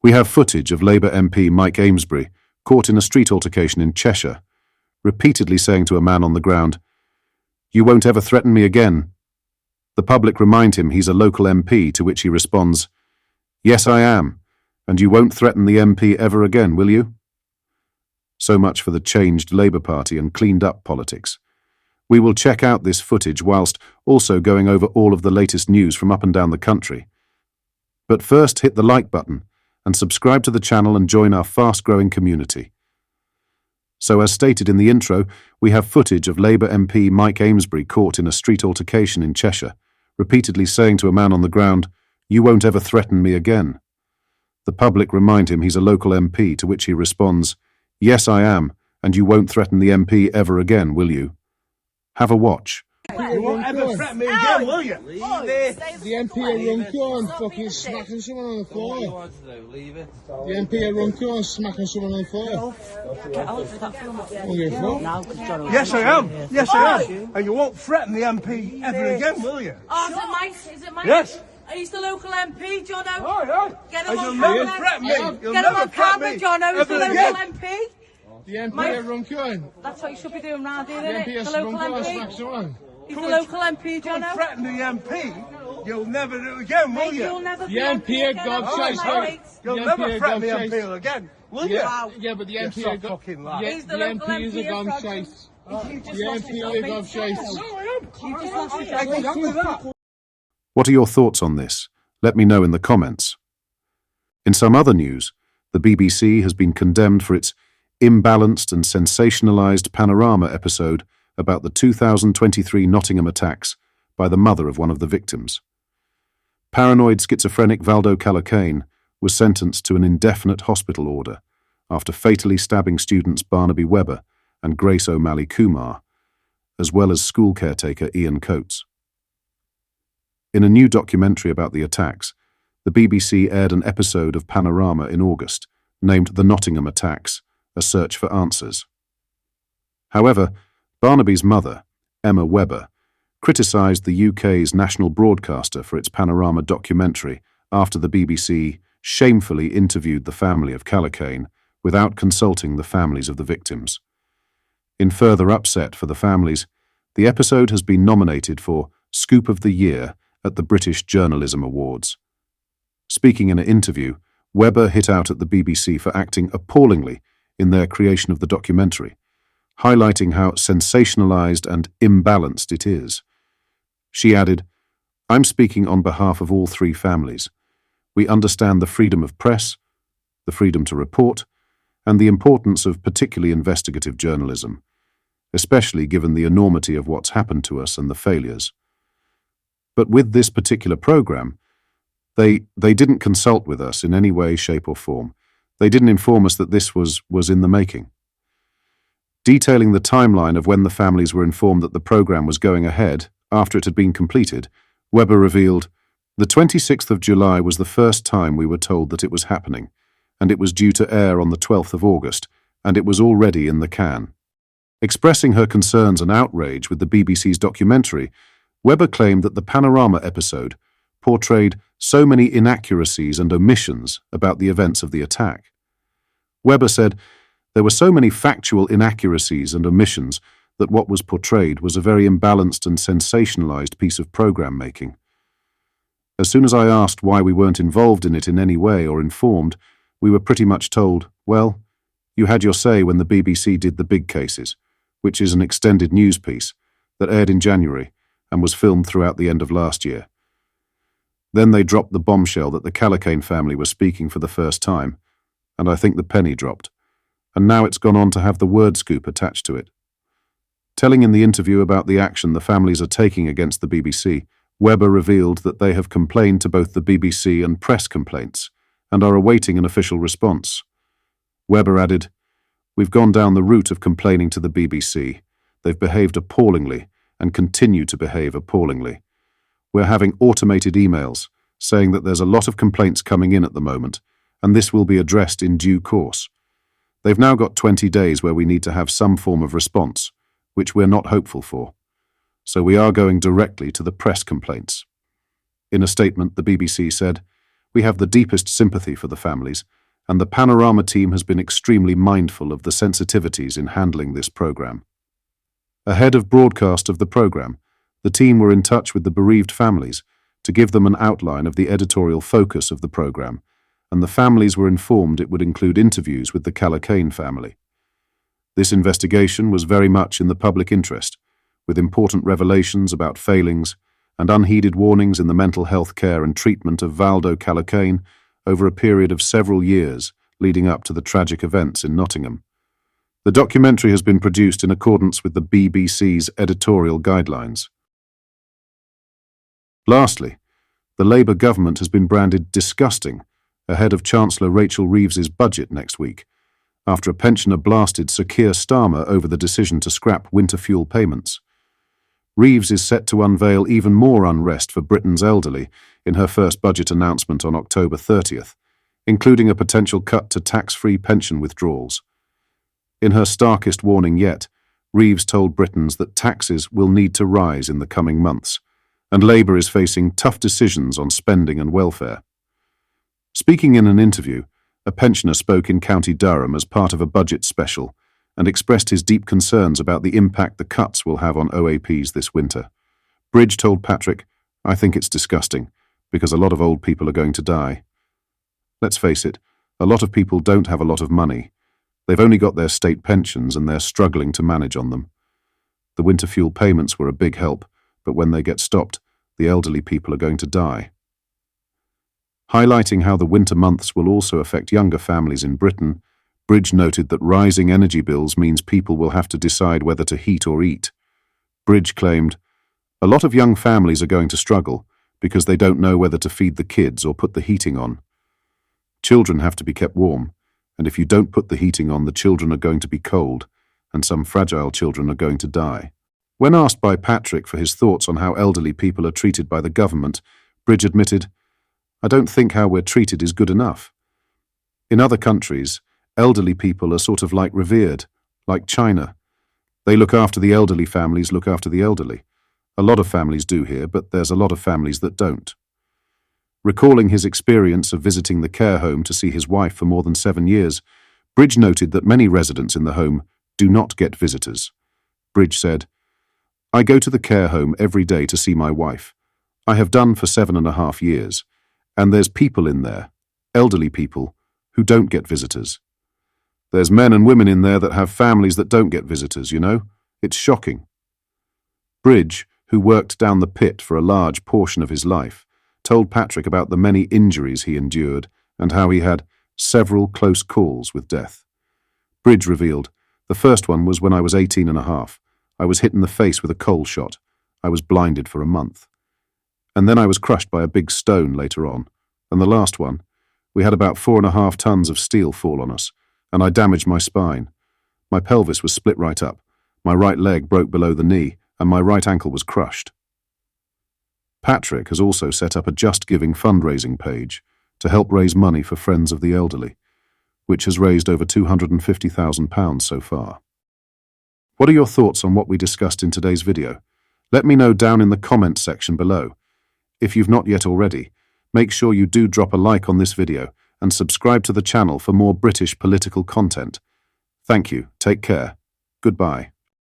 We have footage of Labour MP Mike Amesbury caught in a street altercation in Cheshire, repeatedly saying to a man on the ground, "You won't ever threaten me again." The public remind him he's a local MP, to which he responds, "Yes, I am, and you won't threaten the MP ever again, will you?" So much for the changed Labour Party and cleaned-up politics. We will check out this footage whilst also going over all of the latest news from up and down the country. But first, hit the like button and subscribe to the channel and join our fast-growing community. So, as stated in the intro, we have footage of Labour MP Mike Amesbury caught in a street altercation in Cheshire, repeatedly saying to a man on the ground, "You won't ever threaten me again." The public remind him he's a local MP, to which he responds, "Yes, I am, and you won't threaten the MP ever again, will you?" Have a watch. You won't ever threaten me again, will you? Leave it. The MP will run through and fucking smacking someone on the floor. Leave it. The MP will run through and smacking someone on the floor. Yes, I am. Yes, I am. And you won't threaten the MP ever again, will you? Oh, is it Mike? Is it Mike? Yes. He's the local MP, Jono. Aye. Get him on You'll never camera. threaten me. You'll Get him never on threaten camera, me Jono. He's the ever local again. MP. The MP will run through and That's what you should be doing round here, the isn't MP it? has The to run local through and smack MP. someone. He's the local MP, Don't Jono. threaten the MP. You'll never do it again, will You'll you? never The be MP again, God that's chase my you. mate. You'll The never MP threaten the God MP chase. again, will you? Yeah, but the You're MP so have got. fucking lad. Yeah, He's the the local MP is a MP gone of chase. You just The lost MP your is a job, gone mate. chase. You just lost your job. Exactly that. What are your thoughts on this? Let me know in the comments. In some other news, the BBC has been condemned for its imbalanced and sensationalised panorama episode about the 2023 Nottingham attacks by the mother of one of the victims. Paranoid schizophrenic Valdo Calocane was sentenced to an indefinite hospital order after fatally stabbing students Barnaby Webber and Grace O'Malley Kumar, as well as school caretaker Ian Coates. In a new documentary about the attacks, the BBC aired an episode of Panorama in August, named The Nottingham Attacks, A Search for Answers. However, Barnaby's mother, Emma Webber, criticised the UK's national broadcaster for its Panorama documentary after the BBC shamefully interviewed the family of Calocane without consulting the families of the victims. In further upset for the families, the episode has been nominated for Scoop of the Year at the British Journalism Awards. Speaking in an interview, Webber hit out at the BBC for acting appallingly in their creation of the documentary, highlighting how sensationalised and imbalanced it is. She added, "I'm speaking on behalf of all three families. We understand the freedom of press, the freedom to report, and the importance of particularly investigative journalism, especially given the enormity of what's happened to us and the failures. But with this particular programme, they didn't consult with us in any way, shape or form. They didn't inform us that this was in the making." Detailing the timeline of when the families were informed that the programme was going ahead after it had been completed, Webber revealed, "The 26th of July was the first time we were told that it was happening, and it was due to air on the 12th of August, and it was already in the can." Expressing her concerns and outrage with the BBC's documentary, Webber claimed that the Panorama episode portrayed so many inaccuracies and omissions about the events of the attack. Webber said, "There were so many factual inaccuracies and omissions that what was portrayed was a very imbalanced and sensationalised piece of programme making. As soon as I asked why we weren't involved in it in any way or informed, we were pretty much told, well, you had your say when the BBC did the big cases, which is an extended news piece that aired in January and was filmed throughout the end of last year. Then they dropped the bombshell that the Calocane family was speaking for the first time, and I think the penny dropped, and now it's gone on to have the word scoop attached to it." Telling in the interview about the action the families are taking against the BBC, Webber revealed that they have complained to both the BBC and press complaints and are awaiting an official response. Webber added, "We've gone down the route of complaining to the BBC. They've behaved appallingly and continue to behave appallingly. We're having automated emails saying that there's a lot of complaints coming in at the moment, and this will be addressed in due course. They've now got 20 days where we need to have some form of response, which we're not hopeful for. So we are going directly to the press complaints." In a statement, the BBC said, We have the deepest sympathy for the families, and the Panorama team has been extremely mindful of the sensitivities in handling this program. Ahead of broadcast of the program, the team were in touch with the bereaved families to give them an outline of the editorial focus of the program, and the families were informed it would include interviews with the Calacane family. This investigation was very much in the public interest, with important revelations about failings and unheeded warnings in the mental health care and treatment of Valdo Calacane over a period of several years leading up to the tragic events in Nottingham. The documentary has been produced in accordance with the BBC's editorial guidelines. Lastly, the Labour government has been branded disgusting ahead of Chancellor Rachel Reeves's budget next week, after a pensioner blasted Sir Keir Starmer over the decision to scrap winter fuel payments. Reeves is set to unveil even more unrest for Britain's elderly in her first budget announcement on October 30th, including a potential cut to tax-free pension withdrawals. In her starkest warning yet, Reeves told Britons that taxes will need to rise in the coming months, and Labour is facing tough decisions on spending and welfare. Speaking in an interview, a pensioner spoke in County Durham as part of a budget special and expressed his deep concerns about the impact the cuts will have on OAPs this winter. Bridge told Patrick, "I think it's disgusting, because a lot of old people are going to die. Let's face it, a lot of people don't have a lot of money. They've only got their state pensions and they're struggling to manage on them. The winter fuel payments were a big help, but when they get stopped, the elderly people are going to die." Highlighting how the winter months will also affect younger families in Britain, Bridge noted that rising energy bills means people will have to decide whether to heat or eat. Bridge claimed, "A lot of young families are going to struggle because they don't know whether to feed the kids or put the heating on. Children have to be kept warm, and if you don't put the heating on, the children are going to be cold, and some fragile children are going to die." When asked by Patrick for his thoughts on how elderly people are treated by the government, Bridge admitted, "I don't think how we're treated is good enough. In other countries, elderly people are sort of like revered, like China. They look after the elderly, families look after the elderly. A lot of families do here, but there's a lot of families that don't." Recalling his experience of visiting the care home to see his wife for more than 7 years, Bridge noted that many residents in the home do not get visitors. Bridge said, "I go to the care home every day to see my wife. I have done for 7.5 years, and there's people in there, elderly people, who don't get visitors. There's men and women in there that have families that don't get visitors, you know? It's shocking." Bridge, who worked down the pit for a large portion of his life, told Patrick about the many injuries he endured and how he had several close calls with death. Bridge revealed, "The first one was when I was 18.5. I was hit in the face with a coal shot. I was blinded for a month. And then I was crushed by a big stone later on. And the last one, we had about 4.5 tons of steel fall on us, and I damaged my spine. My pelvis was split right up, my right leg broke below the knee, and my right ankle was crushed." Patrick has also set up a Just Giving fundraising page to help raise money for Friends of the Elderly, which has raised over £250,000 so far. What are your thoughts on what we discussed in today's video? Let me know down in the comments section below. If you've not yet already, make sure you do drop a like on this video and subscribe to the channel for more British political content. Thank you, take care, goodbye.